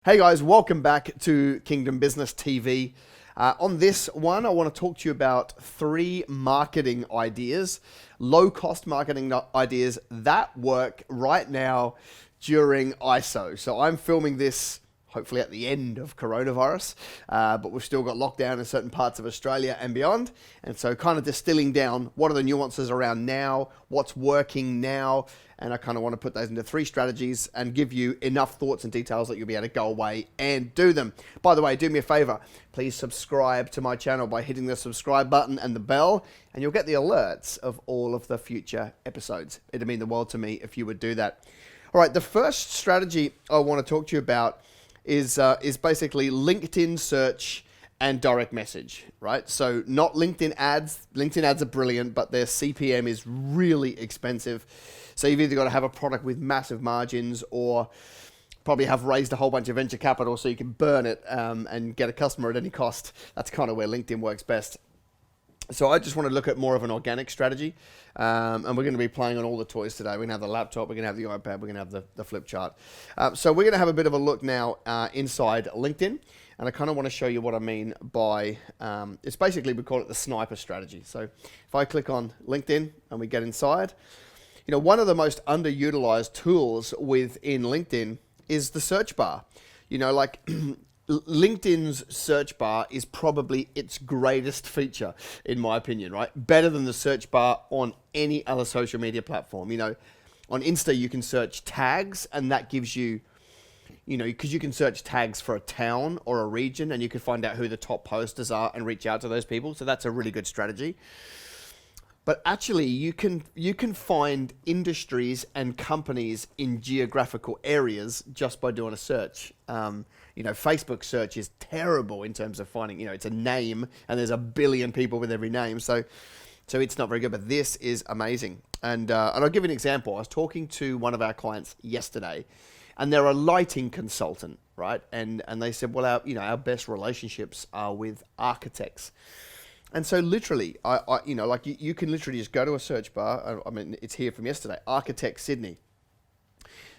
Hey guys, welcome back to Kingdom Business TV. On this one, I want to talk to you about 3 marketing ideas, low-cost marketing ideas that work right now during ISO. So I'm filming this hopefully at the end of coronavirus, but we've still got lockdown in certain parts of Australia and beyond. And so kind of distilling down what are the nuances around now, what's working now, and I kind of want to put those into 3 strategies and give you enough thoughts and details that you'll be able to go away and do them. By the way, do me a favor, please subscribe to my channel by hitting the subscribe button and the bell, and you'll get the alerts of all of the future episodes. It'd mean the world to me if you would do that. All right, the first strategy I want to talk to you about is basically LinkedIn search and direct message, right? So not LinkedIn ads. LinkedIn ads are brilliant, but their CPM is really expensive. So you've either got to have a product with massive margins or probably have raised a whole bunch of venture capital so you can burn it and get a customer at any cost. That's kind of where LinkedIn works best. So I just want to look at more of an organic strategy, and we're going to be playing on all the toys today. We're going to have the laptop, we're going to have the iPad, we're going to have the flip chart. So we're going to have a bit of a look now inside LinkedIn, and I kind of want to show you what I mean by, it's basically, we call it the sniper strategy. So if I click on LinkedIn and we get inside, you know, one of the most underutilized tools within LinkedIn is the search bar. You know, like LinkedIn's search bar is probably its greatest feature, in my opinion, right? Better than the search bar on any other social media platform. You know, on Insta, you can search tags, and that gives you, you know, because you can search tags for a town or a region, and you can find out who the top posters are and reach out to those people. So that's a really good strategy. But actually, you can find industries and companies in geographical areas just by doing a search. You know, Facebook search is terrible in terms of finding, you know, it's a name and there's a billion people with every name. So it's not very good, but this is amazing. And I'll give you an example. I was talking to one of our clients yesterday, and they're a lighting consultant, right? And they said, well, our best relationships are with architects. And so literally, you know, like you can literally just go to a search bar. I mean, it's here from yesterday, Architect Sydney.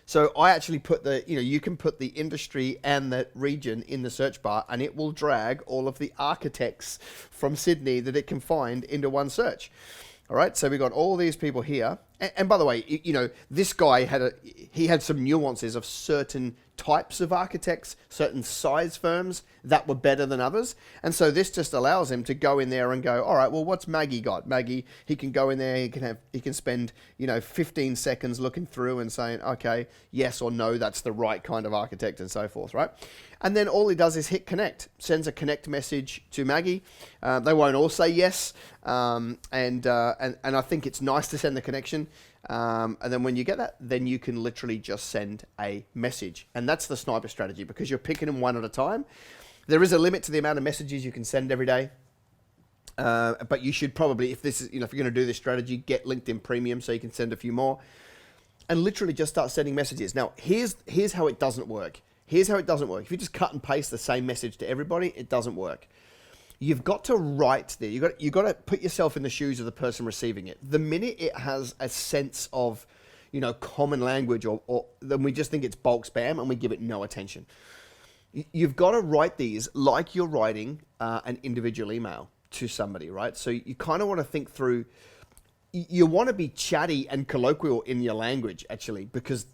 So I actually put you can put the industry and the region in the search bar, and it will drag all of the architects from Sydney that it can find into one search. All right, so we got all these people here. And by the way, you know, this guy had some nuances of certain types of architects, certain size firms that were better than others. And so this just allows him to go in there and go, all right, well, what's Maggie got? Maggie, he can go in there, he can spend, you know, 15 seconds looking through and saying, okay, yes or no, that's the right kind of architect and so forth, right? And then all he does is hit connect, sends a connect message to Maggie. They won't all say yes. And I think it's nice to send the connection. And then when you get that, then you can literally just send a message. And that's the sniper strategy, because you're picking them one at a time. There is a limit to the amount of messages you can send every day. But you should probably, if you're going to do this strategy, get LinkedIn Premium so you can send a few more. And literally just start sending messages. Now, here's how it doesn't work. Here's how it doesn't work. If you just cut and paste the same message to everybody, it doesn't work. You've got to write there. You've got to put yourself in the shoes of the person receiving it. The minute it has a sense of, you know, common language, or then we just think it's bulk spam and we give it no attention. You've got to write these like you're writing an individual email to somebody, right? So you kind of want to think through. You want to be chatty and colloquial in your language, actually, because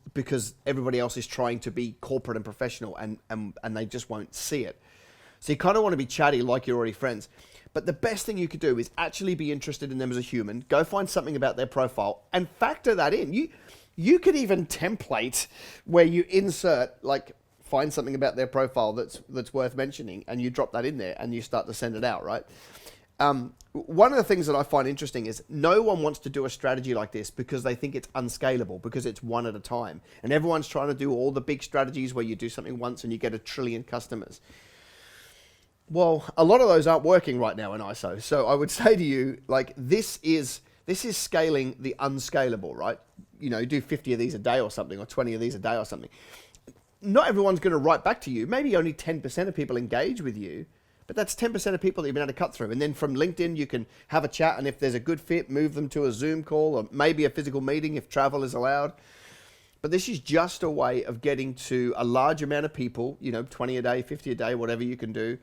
everybody else is trying to be corporate and professional, and they just won't see it. So you kind of want to be chatty like you're already friends. But the best thing you could do is actually be interested in them as a human. Go find something about their profile and factor that in. You could even template where you insert, like, find something about their profile that's worth mentioning, and you drop that in there and you start to send it out, right? One of the things that I find interesting is no one wants to do a strategy like this because they think it's unscalable, because it's one at a time. And everyone's trying to do all the big strategies where you do something once and you get 1 trillion customers. Well, a lot of those aren't working right now in ISO. So I would say to you, like, this is scaling the unscalable, right? You know, do 50 of these a day or something, or 20 of these a day or something. Not everyone's going to write back to you. Maybe only 10% of people engage with you, but that's 10% of people that you've been able to cut through. And then from LinkedIn, you can have a chat, and if there's a good fit, move them to a Zoom call or maybe a physical meeting if travel is allowed. but this is just a way of getting to a large amount of people, 20 a day, 50 a day, whatever you can do,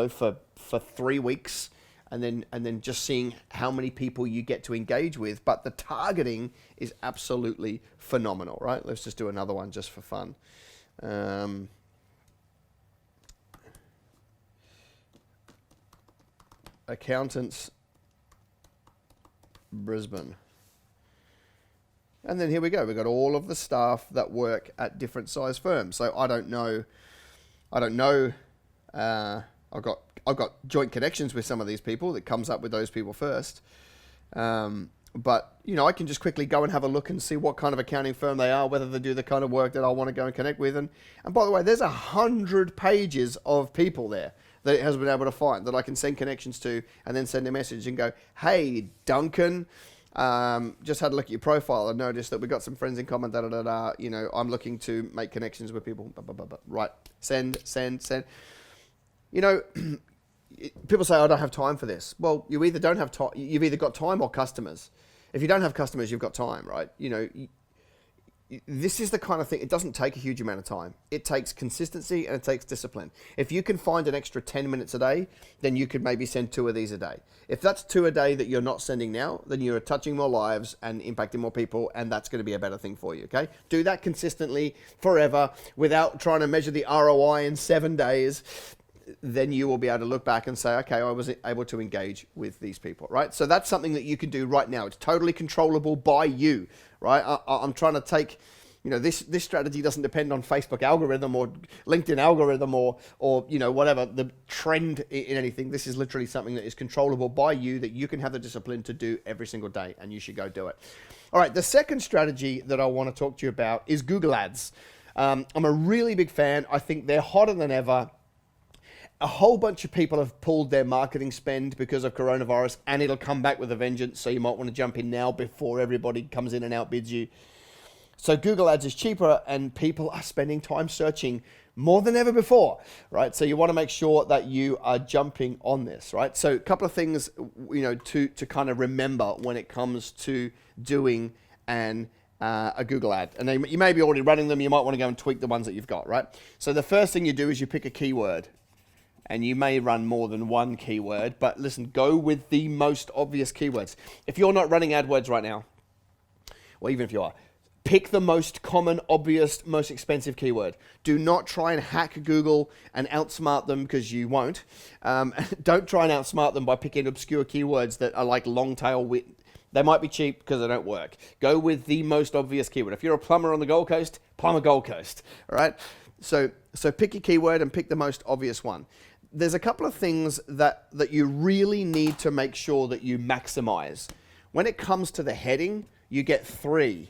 for 3 weeks, and then just seeing how many people you get to engage with. But the targeting is absolutely phenomenal, right? Let's just do another one just for fun. Accountants, Brisbane. And then here we go. We've got all of the staff that work at different size firms. So I don't know. I've got joint connections with some of these people. That comes up with those people first. But I can just quickly go and have a look and see what kind of accounting firm they are, whether they do the kind of work that I want to go and connect with. And by the way, there's 100 pages of people there that it has been able to find that I can send connections to, and then send a message and go, hey, Duncan, just had a look at your profile and noticed that we got some friends in common, I'm looking to make connections with people, blah, blah, blah, blah. Right, send. People say, I don't have time for this. Well, you either don't have time, you've either got time or customers. If you don't have customers, you've got time, right? This is the kind of thing, it doesn't take a huge amount of time. It takes consistency and it takes discipline. If you can find an extra 10 minutes a day, then you could maybe send 2 of these a day. If that's 2 a day that you're not sending now, then you're touching more lives and impacting more people, and that's going to be a better thing for you, okay? Do that consistently forever without trying to measure the ROI in 7 days. Then you will be able to look back and say, okay, I was able to engage with these people, right? So that's something that you can do right now. It's totally controllable by you, right? I'm trying to take, this strategy doesn't depend on Facebook algorithm or LinkedIn algorithm or whatever, the trend in anything. This is literally something that is controllable by you, that you can have the discipline to do every single day, and you should go do it. All right, the second strategy that I want to talk to you about is Google Ads. I'm a really big fan. I think they're hotter than ever. A whole bunch of people have pulled their marketing spend because of coronavirus, and it'll come back with a vengeance. So you might want to jump in now before everybody comes in and outbids you. So Google Ads is cheaper, and people are spending time searching more than ever before, right? So you want to make sure that you are jumping on this, right? So a couple of things, to kind of remember when it comes to doing a Google ad. And then you may be already running them. You might want to go and tweak the ones that you've got, right? So the first thing you do is you pick a keyword. And you may run more than one keyword, but listen, go with the most obvious keywords. If you're not running AdWords right now, or even if you are, pick the most common, obvious, most expensive keyword. Do not try and hack Google and outsmart them, because you won't. Don't try and outsmart them by picking obscure keywords that are like long tail. They might be cheap because they don't work. Go with the most obvious keyword. If you're a plumber on the Gold Coast, plumber Gold Coast, all right? So pick your keyword and pick the most obvious one. There's a couple of things that you really need to make sure that you maximize. When it comes to the heading, you get 3.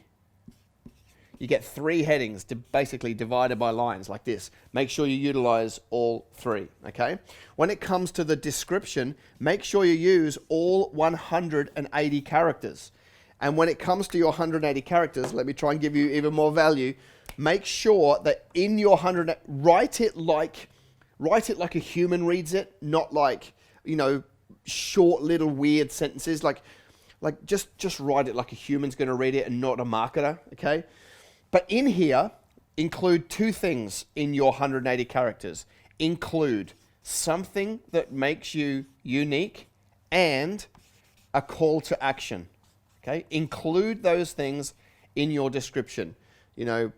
You get 3 headings basically divided by lines like this. Make sure you utilize all 3, okay? When it comes to the description, make sure you use all 180 characters. And when it comes to your 180 characters, let me try and give you even more value. Make sure that in your 100, write it like a human reads it, not like, short little weird sentences. Like just write it like a human's going to read it and not a marketer, okay? But in here, include 2 things in your 180 characters. Include something that makes you unique and a call to action, okay? Include those things in your description.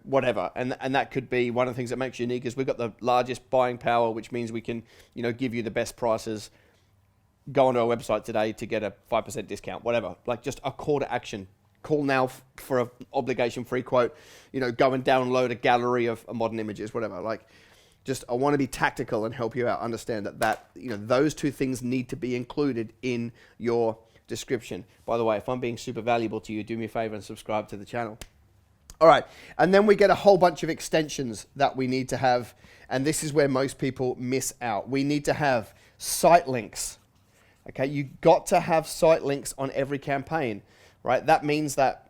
Whatever. And that could be one of the things that makes you unique is we've got the largest buying power, which means we can, give you the best prices. Go onto our website today to get a 5% discount, whatever. Like just a call to action. Call now for an obligation-free quote. Go and download a gallery of modern images, whatever. Like just I want to be tactical and help you out. Understand that those 2 things need to be included in your description. By the way, if I'm being super valuable to you, do me a favor and subscribe to the channel. All right, and then we get a whole bunch of extensions that we need to have, and this is where most people miss out. We need to have site links, okay? You got to have site links on every campaign, right? That means that,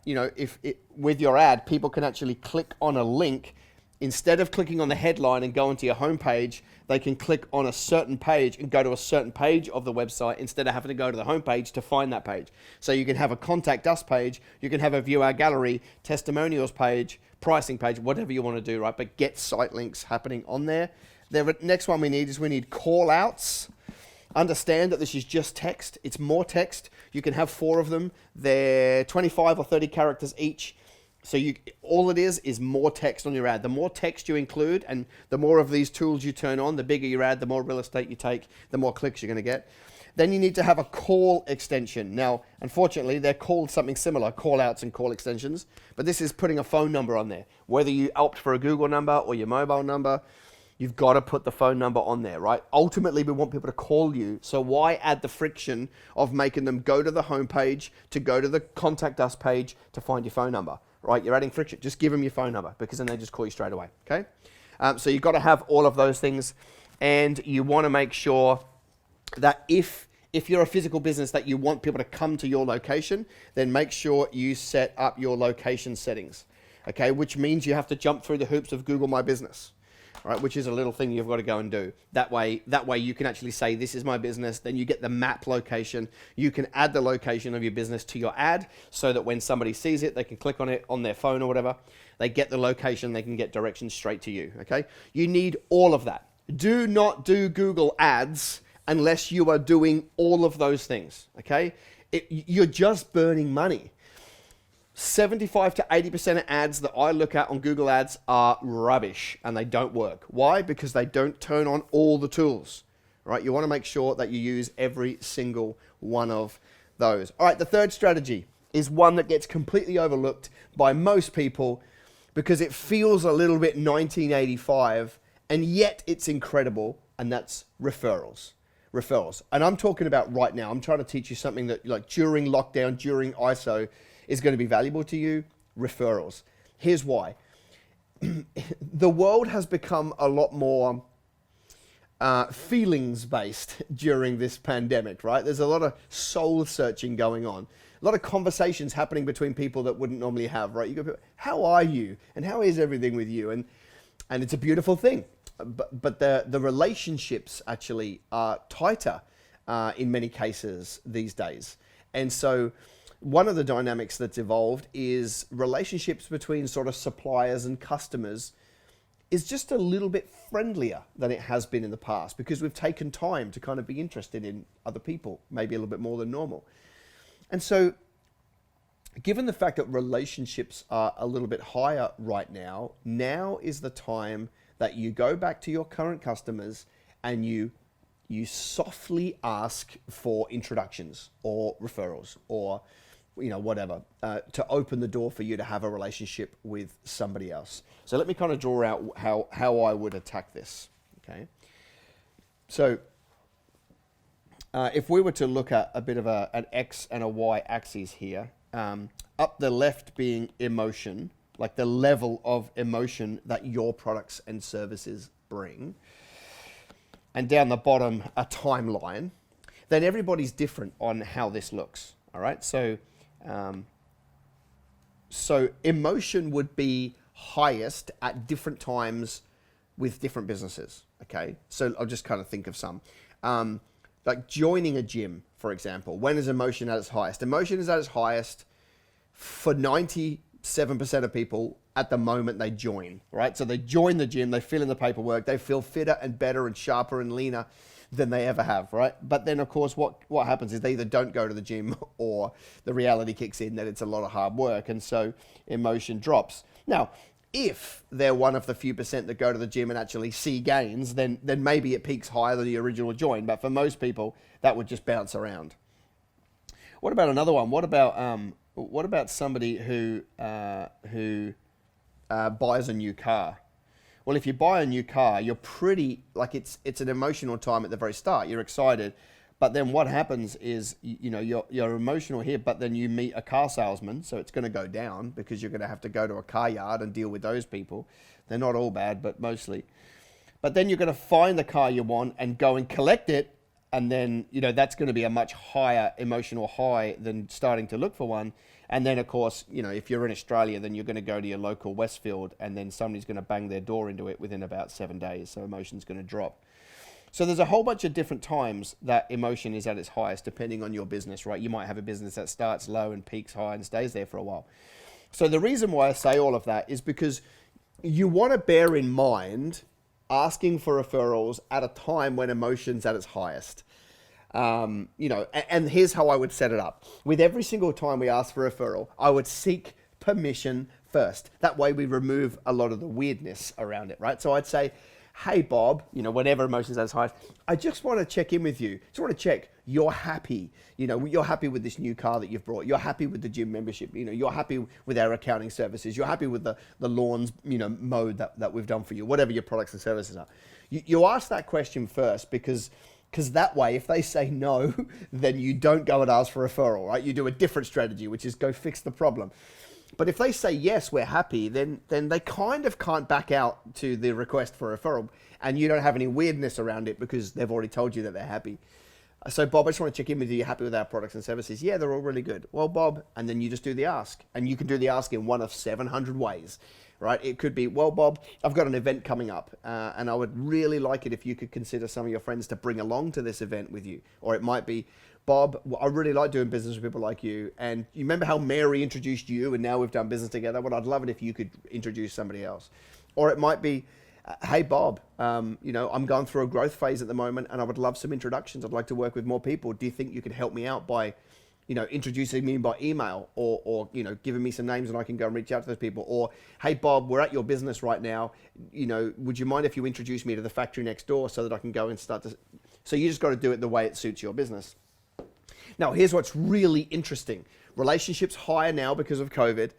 with your ad, people can actually click on a link. Instead of clicking on the headline and going to your homepage, they can click on a certain page and go to a certain page of the website instead of having to go to the homepage to find that page. So you can have a contact us page, you can have a view our gallery, testimonials page, pricing page, whatever you want to do, right? But get site links happening on there. The next one we need call outs. Understand that this is just text. It's more text. You can have 4 of them. They're 25 or 30 characters each. So all it is more text on your ad. The more text you include and the more of these tools you turn on, the bigger your ad, the more real estate you take, the more clicks you're going to get. Then you need to have a call extension. Now, unfortunately, they're called something similar, call outs and call extensions. But this is putting a phone number on there. Whether you opt for a Google number or your mobile number, you've got to put the phone number on there, right? Ultimately, we want people to call you. So why add the friction of making them go to the homepage, to go to the contact us page to find your phone number, right? You're adding friction. Just give them your phone number because then they just call you straight away, okay? So you've got to have all of those things. And you want to make sure that if you're a physical business that you want people to come to your location, then make sure you set up your location settings, okay? Which means you have to jump through the hoops of Google My Business. Right, which is a little thing you've got to go and do. That way you can actually say, this is my business. Then you get the map location. You can add the location of your business to your ad so that when somebody sees it, they can click on it on their phone or whatever. They get the location. They can get directions straight to you, okay? You need all of that. Do not do Google ads unless you are doing all of those things, okay? You're just burning money. 75 to 80% of ads that I look at on Google Ads are rubbish and they don't work. Why? Because they don't turn on all the tools, right? You want to make sure that you use every single one of those. All right, the third strategy is one that gets completely overlooked by most people because it feels a little bit 1985 and yet it's incredible, and that's referrals. Referrals. And I'm talking about right now. I'm trying to teach you something that, like, during lockdown, during ISO, is going to be valuable to you. Referrals. Here's why. The world has become a lot more feelings based during this pandemic, right? There's a lot of soul searching going on. A lot of conversations happening between people that wouldn't normally have, right? You go, how are you? And how is everything with you? And it's a beautiful thing. But the relationships actually are tighter in many cases these days. And so one of the dynamics that's evolved is relationships between sort of suppliers and customers is just a little bit friendlier than it has been in the past because we've taken time to kind of be interested in other people, maybe a little bit more than normal. And so given the fact that relationships are a little bit higher right now, now is the time that you go back to your current customers and you softly ask for introductions or referrals or whatever, to open the door for you to have a relationship with somebody else. So let me kind of draw out how I would attack this, okay? So if we were to look at a bit of an X and a Y axis here, up the left being emotion, like the level of emotion that your products and services bring, and down the bottom a timeline, then everybody's different on how this looks, all right? So emotion would be highest at different times with different businesses, okay? So I'll just kind of think of some. Like joining a gym, for example. When is emotion at its highest? Emotion is at its highest for 97% of people at the moment they join, right? So they join the gym, they fill in the paperwork, they feel fitter and better and sharper and leaner than they ever have, right? But then, of course, what happens is they either don't go to the gym or the reality kicks in that it's a lot of hard work, and so emotion drops. Now, if they're one of the few percent that go to the gym and actually see gains, then maybe it peaks higher than the original join. But for most people, that would just bounce around. What about another one? What about somebody who buys a new car? Well, if you buy a new car, you're pretty, like it's an emotional time at the very start. You're excited. But then what happens is, you're emotional here, but then you meet a car salesman, so it's going to go down because you're going to have to go to a car yard and deal with those people. They're not all bad, but mostly. But then you're going to find the car you want and go and collect it, and then, that's going to be a much higher emotional high than starting to look for one. And then, of course, if you're in Australia, then you're going to go to your local Westfield, and then somebody's going to bang their door into it within about 7 days, so emotion's going to drop. So there's a whole bunch of different times that emotion is at its highest, depending on your business, right? You might have a business that starts low and peaks high and stays there for a while. So the reason why I say all of that is because you want to bear in mind asking for referrals at a time when emotion's at its highest. And here's how I would set it up. With every single time we ask for a referral, I would seek permission first. That way we remove a lot of the weirdness around it, right? So I'd say, hey, Bob, whenever emotion's at its highest, I just want to check in with you. Just want to check you're happy. You're happy with this new car that you've brought. You're happy with the gym membership. You're happy with our accounting services. You're happy with the lawns, mode that we've done for you, whatever your products and services are. You ask that question first because that way, if they say no, then you don't go and ask for a referral, right? You do a different strategy, which is go fix the problem. But if they say, yes, we're happy, then they kind of can't back out to the request for a referral, and you don't have any weirdness around it because they've already told you that they're happy. So, Bob, I just want to check in with you. You're happy with our products and services? Yeah, they're all really good. Well, Bob, and then you just do the ask. And you can do the ask in one of 700 ways, right? It could be, well, Bob, I've got an event coming up, and I would really like it if you could consider some of your friends to bring along to this event with you. Or it might be, Bob, I really like doing business with people like you. And you remember how Mary introduced you and now we've done business together? Well, I'd love it if you could introduce somebody else. Or it might be, hey, Bob, I'm going through a growth phase at the moment and I would love some introductions. I'd like to work with more people. Do you think you could help me out by, introducing me by email or giving me some names and I can go and reach out to those people? Or, hey, Bob, we're at your business right now. Would you mind if you introduce me to the factory next door so that I can go and start to... So you just got to do it the way it suits your business. Now, here's what's really interesting. Relationships higher now because of COVID.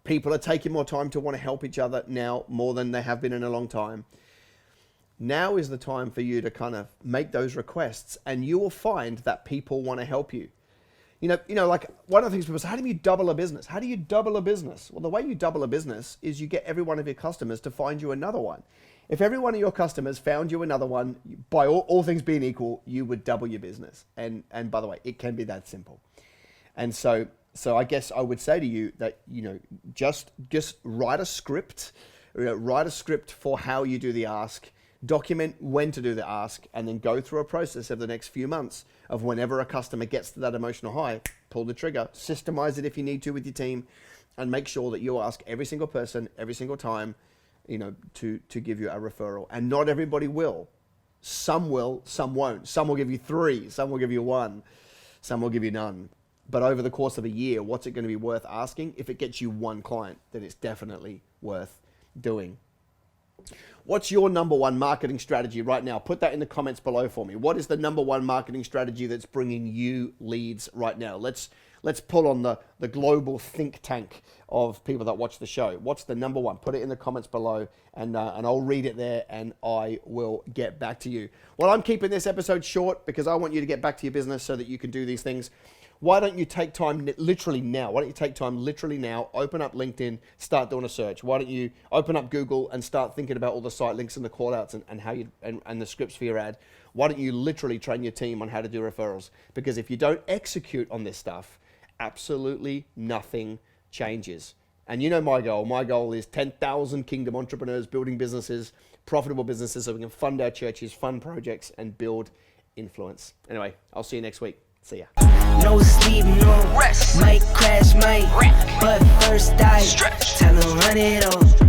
People are taking more time to want to help each other now more than they have been in a long time. Now is the time for you to kind of make those requests and you will find that people want to help you. Like one of the things people say, how do you double a business? How do you double a business? Well, the way you double a business is you get every one of your customers to find you another one. If every one of your customers found you another one, by all things being equal, you would double your business. And by the way, it can be that simple. And so I guess I would say to you that, just write a script, write a script for how you do the ask, document when to do the ask, and then go through a process over the next few months of whenever a customer gets to that emotional high, pull the trigger, systemize it if you need to with your team, and make sure that you ask every single person, every single time, to give you a referral. And not everybody will. Some will, some won't. Some will give you 3, some will give you 1, some will give you none. But over the course of a year, what's it going to be worth asking? If it gets you 1 client, then it's definitely worth doing. What's your number 1 marketing strategy right now? Put that in the comments below for me. What is the number 1 marketing strategy that's bringing you leads right now? Let's pull on the global think tank of people that watch the show. What's the number 1? Put it in the comments below and I'll read it there and I will get back to you. Well, I'm keeping this episode short because I want you to get back to your business so that you can do these things. Why don't you take time literally now? Why don't you take time literally now, open up LinkedIn, start doing a search? Why don't you open up Google and start thinking about all the site links and the call outs and how you and the scripts for your ad? Why don't you literally train your team on how to do referrals? Because if you don't execute on this stuff, absolutely nothing changes. And you know my goal. My goal is 10,000 Kingdom entrepreneurs building businesses, profitable businesses, so we can fund our churches, fund projects, and build influence. Anyway, I'll see you next week. See ya. No sleep, no rest. Might crash, might wreck. But first I stretch. Time to run it all.